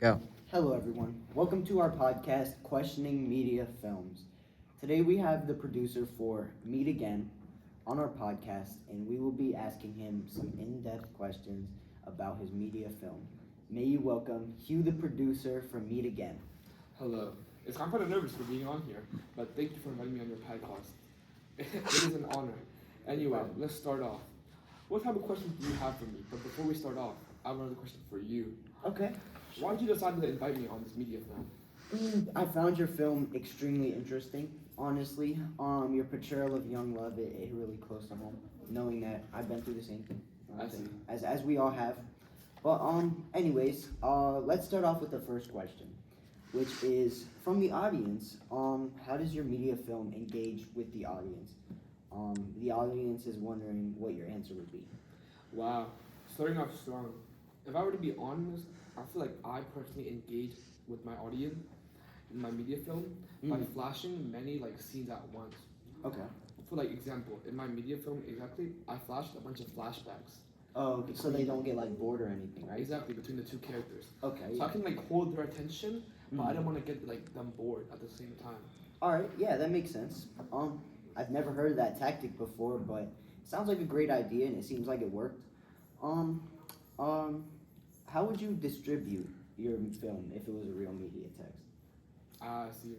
Go. Hello, everyone. Welcome to our podcast, Questioning Media Films. Today we have the producer for Meet Again on our podcast, and we will be asking him some in depth questions about his media film. May you welcome Hugh, the producer for Meet Again. Hello. I'm kind of nervous for being on here, but thank you for inviting me on your podcast. It is an honor. Anyway, let's start off. What type of questions do you have for me? But before we start off, I have another question for you. Okay. Why did you decide to invite me on this media film? I found your film extremely interesting, honestly. Your portrayal of young love, it hit really close to home, knowing that I've been through the same thing. I see. As we all have. But anyways, let's start off with the first question, which is from the audience. How does your media film engage with the audience? The audience is wondering what your answer would be. Wow. Starting off strong. If I were to be honest, I feel like I personally engage with my audience in my media film by flashing many scenes at once. Okay. For example, in my media film, I flashed a bunch of flashbacks. Oh, okay. So they don't get bored or anything, right? Exactly, between the two characters. Okay. So I can hold their attention, but I don't want to get them bored at the same time. All right. Yeah, that makes sense. I've never heard of that tactic before, but it sounds like a great idea, and it seems like it worked. How would you distribute your film if it was a real media text? I see.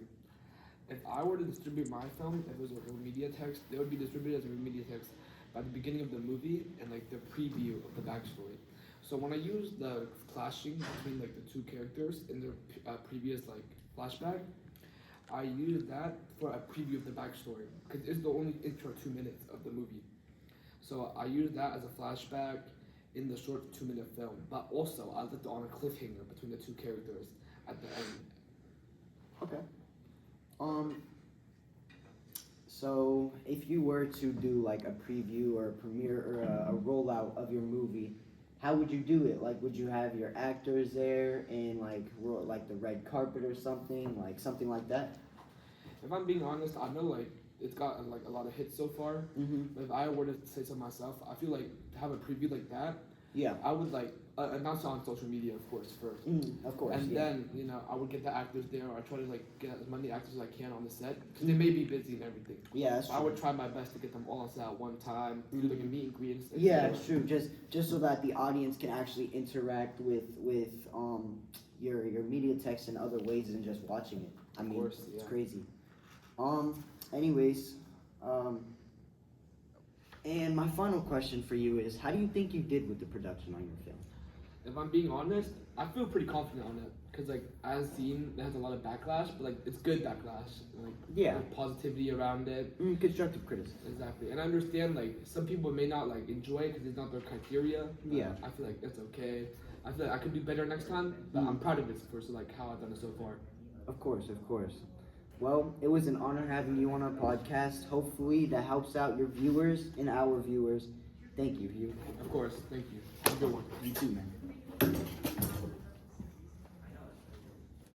If I were to distribute my film, if it was a real media text, it would be distributed as a real media text by the beginning of the movie and the preview of the backstory. So when I use the clashing between the two characters in their previous flashback, I use that for a preview of the backstory because it's the only intro 2 minutes of the movie. So I use that as a flashback in the short 2-minute film, but also I left it on a cliffhanger between the two characters at the end. Okay. So if you were to do a preview or a premiere or a rollout of your movie, how would you do it? Would you have your actors there and the red carpet or something like that? If I'm being honest, I know it's got a lot of hits so far. But if I were to say so myself, I feel to have a preview like that, Yeah. I would announce it on social media, of course, first. Of course. And then I would get the actors there, or I try to get as many actors as I can on the set because they may be busy and everything. Yeah, that's true. I would try my best to get them all on set at one time, do a meet and greet. Yeah, it's true. Just so that the audience can actually interact with your media text in other ways than just watching it. I mean, course, it's yeah. crazy. Anyways, and my final question for you is, how do you think you did with the production on your film? If I'm being honest, I feel pretty confident on it because as seen, it has a lot of backlash, but it's good backlash, Yeah. Positivity around it. Constructive criticism. Exactly, and I understand some people may not enjoy it because it's not their criteria. Yeah. I feel that's okay. I feel I could do better next time, but I'm proud of it for how I've done it so far. Of course. Well, it was an honor having you on our podcast. Hopefully that helps out your viewers and our viewers. Thank you, Hugh. Of course, thank you. Have a good one. You too, man.